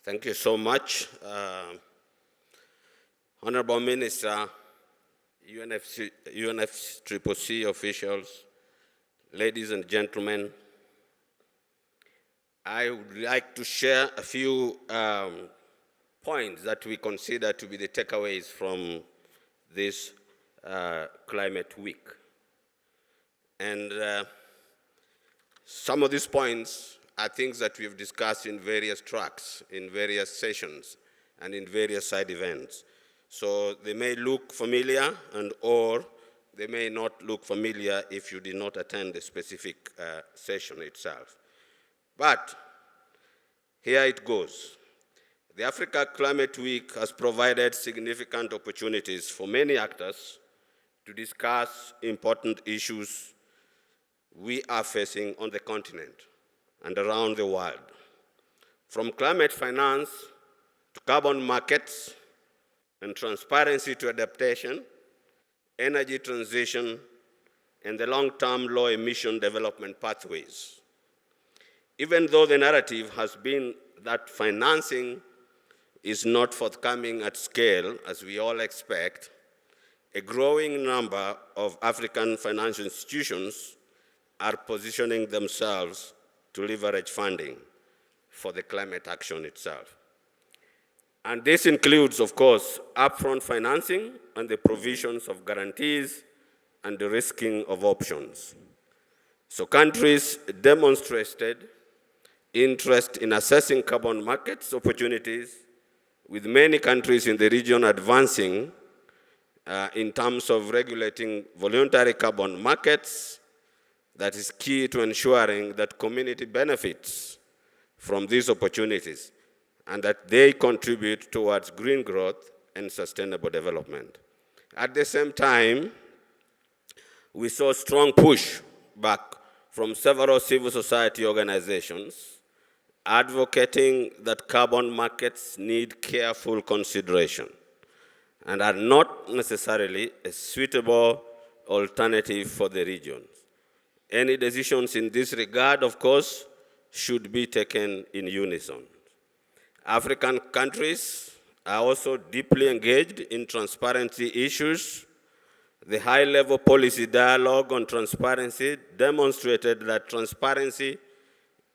Thank you so much. Honorable Minister, UNFCCC officials, ladies and gentlemen, I would like to share a few points that we consider to be the takeaways from this Climate Week. And some of these points are things that we've discussed in various tracks, in various sessions, and in various side events. So they may look familiar or they may not look familiar if you did not attend the specific session itself. But here it goes. The Africa Climate Week has provided significant opportunities for many actors to discuss important issues we are facing on the continent and around the world. From climate finance to carbon markets and transparency to adaptation, energy transition, and the long-term low emission development pathways. Even though the narrative has been that financing is not forthcoming at scale, as we all expect, a growing number of African financial institutions are positioning themselves to leverage funding for the climate action itself. And this includes, of course, upfront financing and the provisions of guarantees and the risking of options. So countries demonstrated interest in assessing carbon markets opportunities, with many countries in the region advancing in terms of regulating voluntary carbon markets. That is key to ensuring that community benefits from these opportunities and that they contribute towards green growth and sustainable development. At the same time, we saw strong push back from several civil society organizations advocating that carbon markets need careful consideration and are not necessarily a suitable alternative for the region. Any decisions in this regard, of course, should be taken in unison. African countries are also deeply engaged in transparency issues. The high-level policy dialogue on transparency demonstrated that transparency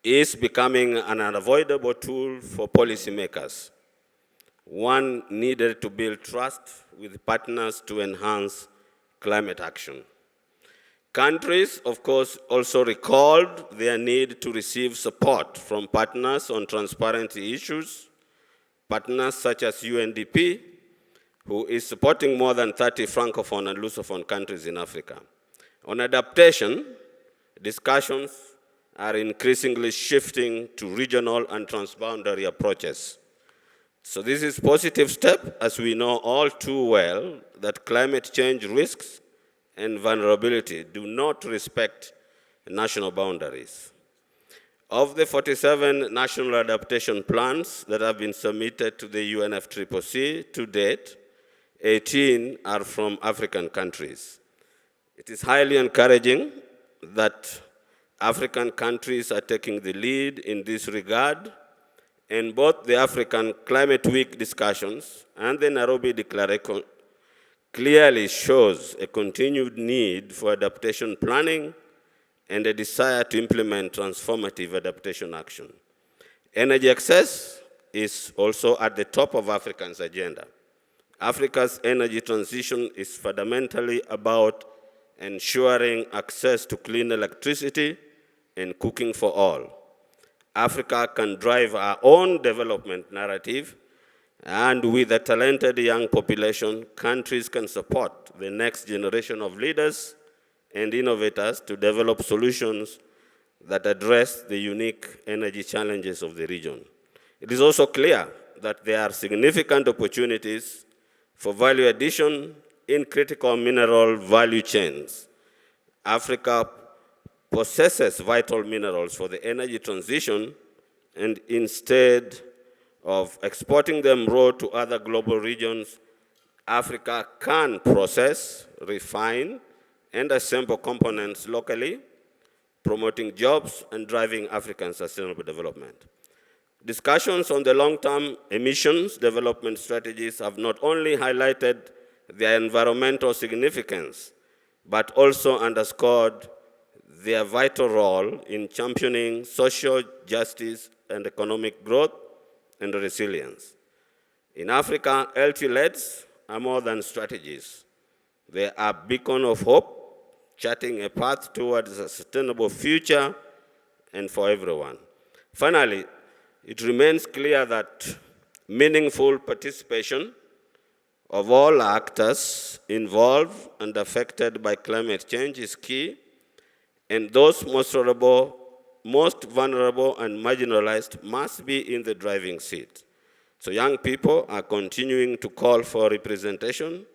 is becoming an unavoidable tool for policymakers. One needed to build trust with partners to enhance climate action. Countries, of course, also recalled their need to receive support from partners on transparency issues, partners such as UNDP, who is supporting more than 30 Francophone and Lusophone countries in Africa. On adaptation, discussions are increasingly shifting to regional and transboundary approaches. So this is a positive step, as we know all too well that climate change risks and vulnerability do not respect national boundaries. Of the 47 national adaptation plans that have been submitted to the UNFCCC to date, 18 are from African countries. It is highly encouraging that African countries are taking the lead in this regard, and both the African Climate Week discussions and the Nairobi Declaration clearly shows a continued need for adaptation planning and a desire to implement transformative adaptation action. Energy access is also at the top of Africa's agenda. Africa's energy transition is fundamentally about ensuring access to clean electricity and cooking for all. Africa can drive our own development narrative, and with a talented young population, countries can support the next generation of leaders and innovators to develop solutions that address the unique energy challenges of the region. It is also clear that there are significant opportunities for value addition in critical mineral value chains. Africa possesses vital minerals for the energy transition, and instead of exporting them raw to other global regions, Africa can process, refine, and assemble components locally, promoting jobs and driving African sustainable development. Discussions on the long-term emissions development strategies have not only highlighted their environmental significance, but also underscored their vital role in championing social justice and economic growth and resilience. In Africa, LT-LEDs are more than strategies. They are a beacon of hope, charting a path towards a sustainable future and for everyone. Finally, it remains clear that meaningful participation of all actors involved and affected by climate change is key, and those most vulnerable and marginalized must be in the driving seat. So young people are continuing to call for representation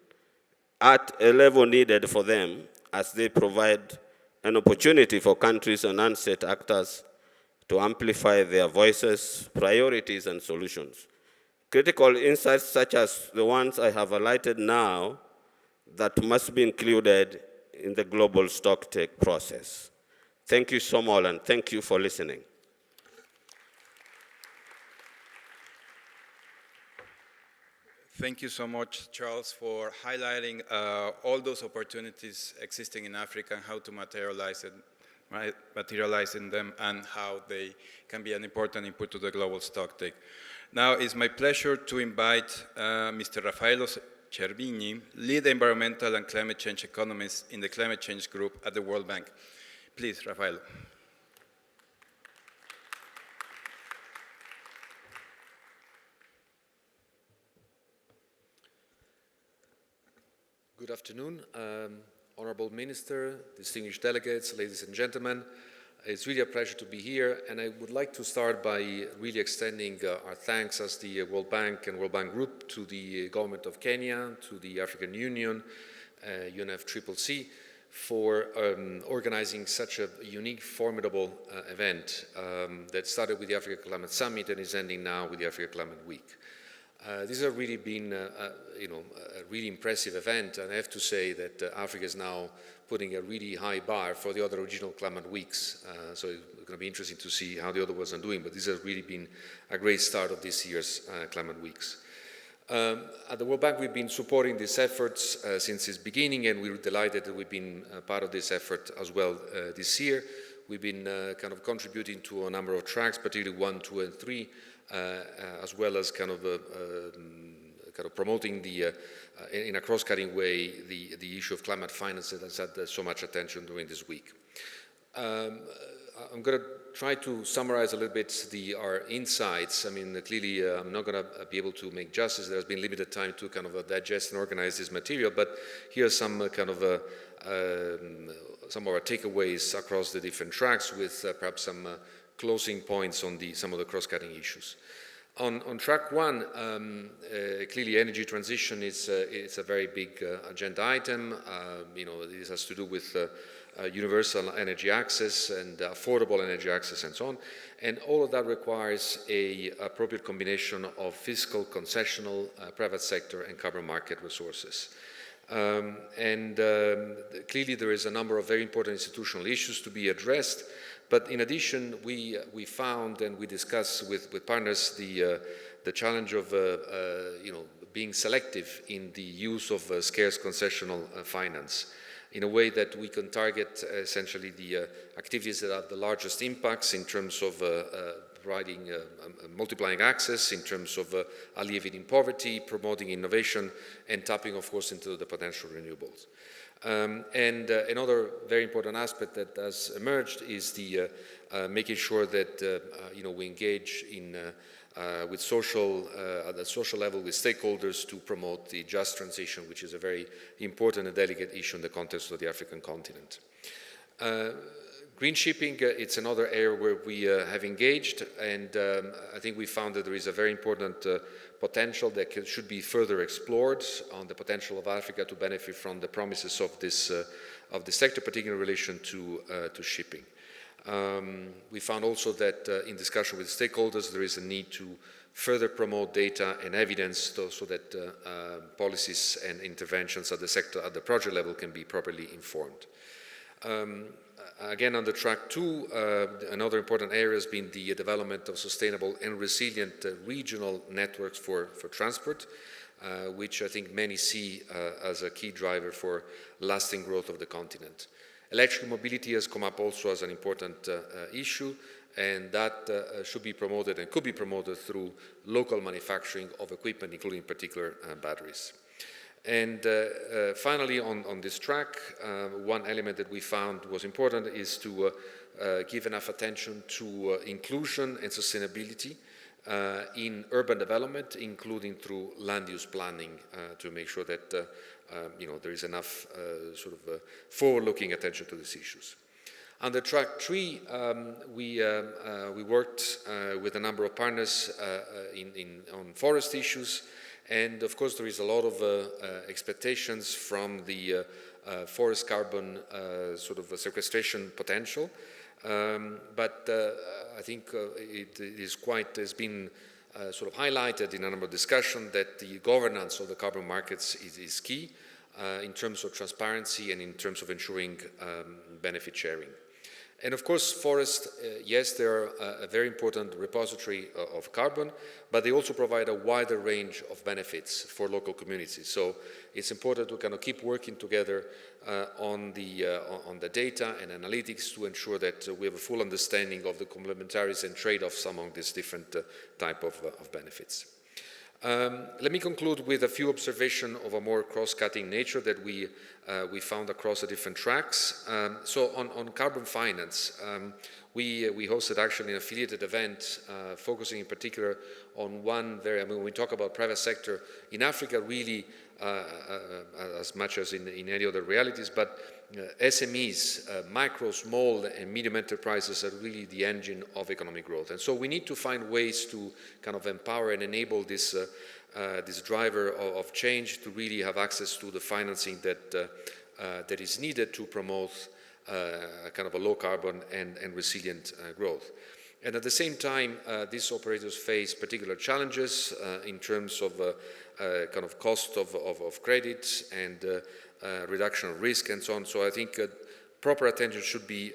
at a level needed for them as they provide an opportunity for countries and non-state actors to amplify their voices, priorities, and solutions. Critical insights such as the ones I have highlighted now that must be included in the global stocktake process. Thank you so much, and thank you for listening. Thank you so much, Charles, for highlighting all those opportunities existing in Africa and how to materialize in them and how they can be an important input to the global stocktake. Now it's my pleasure to invite Mr. Raffaello Cervini, lead environmental and climate change economist in the climate change group at the World Bank. Please, Raffaello. Good afternoon, Honorable Minister, distinguished delegates, ladies and gentlemen. It's really a pleasure to be here, and I would like to start by really extending our thanks as the World Bank and World Bank Group to the government of Kenya, to the African Union, UNFCCC, for organizing such a unique, formidable event that started with the Africa Climate Summit and is ending now with the Africa Climate Week. This has really been a really impressive event, and I have to say that Africa is now putting a really high bar for the other regional climate weeks. So it's going to be interesting to see how the other ones are doing, but this has really been a great start of this year's climate weeks. At the World Bank, we've been supporting these efforts since its beginning, and we're delighted that we've been part of this effort as well this year. We've been kind of contributing to a number of tracks, particularly 1, 2, and 3, as well as kind of promoting the, in a cross-cutting way, the issue of climate finance that has had so much attention during this week. I'm going to try to summarize a little bit our insights. I mean, clearly, I'm not going to be able to make justice. There's been limited time to kind of digest and organize this material, but here are some kind of some of our takeaways across the different tracks with perhaps some closing points on some of the cross-cutting issues. On track 1, clearly energy transition is a very big agenda item. This has to do with universal energy access and affordable energy access and so on. And all of that requires an appropriate combination of fiscal, concessional, private sector and carbon market resources. Clearly there is a number of very important institutional issues to be addressed. But in addition, we found and we discussed with partners the challenge of being selective in the use of scarce concessional finance in a way that we can target essentially the activities that have the largest impacts in terms of providing multiplying access, in terms of alleviating poverty, promoting innovation, and tapping, of course, into the potential renewables. Another very important aspect that has emerged is the making sure that we engage in with social at the social level with stakeholders to promote the just transition, which is a very important and delicate issue in the context of the African continent. Green shipping, it's another area where we have engaged, and I think we found that there is a very important potential that should be further explored on the potential of Africa to benefit from the promises of this sector, particularly in relation to shipping. We found also that in discussion with stakeholders, there is a need to further promote data and evidence so that policies and interventions at the sector, at the project level, can be properly informed. Again, on the track 2, another important area has been the development of sustainable and resilient regional networks for transport, which I think many see as a key driver for lasting growth of the continent. Electric mobility has come up also as an important issue, and that should be promoted and could be promoted through local manufacturing of equipment, including in particular batteries. And finally, on this track, one element that we found was important is to give enough attention to inclusion and sustainability in urban development, including through land use planning, to make sure that there is enough forward-looking attention to these issues. Under track 3, we worked with a number of partners on forest issues. And of course, there is a lot of expectations from the forest carbon sequestration potential. But I think it has been highlighted in a number of discussions that the governance of the carbon markets is key in terms of transparency and in terms of ensuring benefit sharing. And of course, forests, yes, they're a very important repository of carbon, but they also provide a wider range of benefits for local communities. So it's important to kind of keep working together on the data and analytics to ensure that we have a full understanding of the complementarities and trade-offs among these different type of benefits. Let me conclude with a few observations of a more cross-cutting nature that we found across the different tracks. So on carbon finance, we hosted actually an affiliated event focusing in particular on one when we talk about private sector in Africa, really as much as in any other realities, but SMEs, micro, small and medium enterprises are really the engine of economic growth. And so we need to find ways to kind of empower and enable this driver of change to really have access to the financing that is needed to promote kind of a low carbon and resilient growth. And at the same time, these operators face particular challenges in terms of kind of cost of credit and reduction of risk and so on. So I think proper attention should be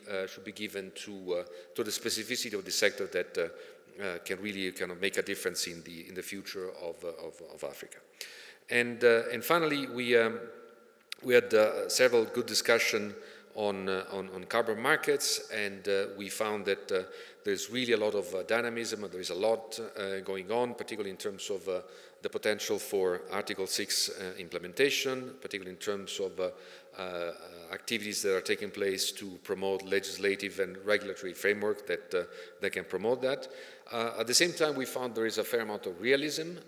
given to the specificity of the sector that can really kind of make a difference in the future of Africa. And finally, we had several good discussions on carbon markets, and we found that there's really a lot of dynamism, and there is a lot going on, particularly in terms of the potential for Article 6 implementation, particularly in terms of activities that are taking place to promote legislative and regulatory framework that can promote that. At the same time, we found there is a fair amount of realism.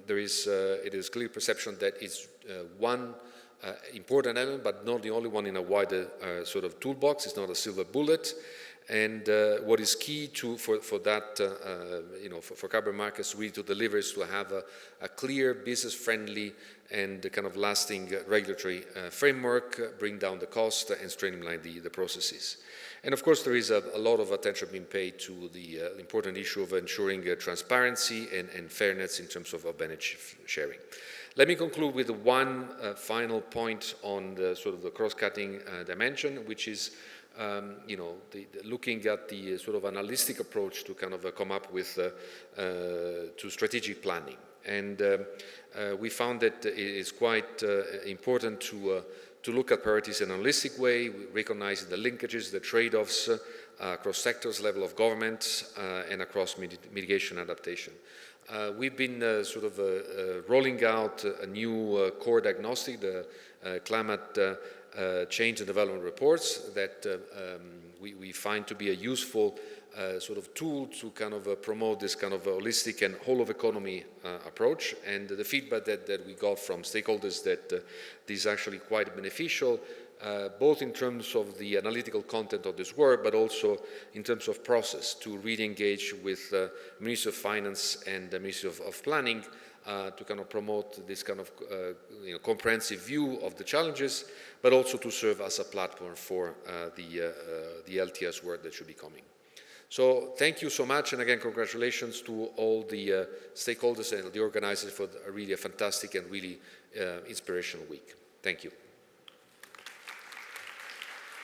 It is clear perception that it's one important element, but not the only one in a wider sort of toolbox. It's not a silver bullet. And what is key for that, for carbon markets really to deliver is to have a clear, business-friendly and kind of lasting regulatory framework, bring down the cost and streamline the processes. And of course, there is a lot of attention being paid to the important issue of ensuring transparency and fairness in terms of benefit sharing. Let me conclude with one final point on the sort of the cross-cutting dimension, which is looking at the sort of an holistic approach to kind of come up with to strategic planning. And we found that it is quite important to look at priorities in a holistic way, recognizing the linkages, the trade-offs across sectors, level of government, and across mitigation adaptation. We've been rolling out a new core diagnostic, the climate change and development reports that we find to be a useful sort of tool to kind of promote this kind of holistic and whole of economy approach. And the feedback that we got from stakeholders that this is actually quite beneficial, both in terms of the analytical content of this work, but also in terms of process to really engage with the Ministry of Finance and the Ministry of Planning to kind of promote this kind of comprehensive view of the challenges, but also to serve as a platform for the LTS work that should be coming. So thank you so much, and again, congratulations to all the stakeholders and the organizers for really a fantastic and really inspirational week. Thank you.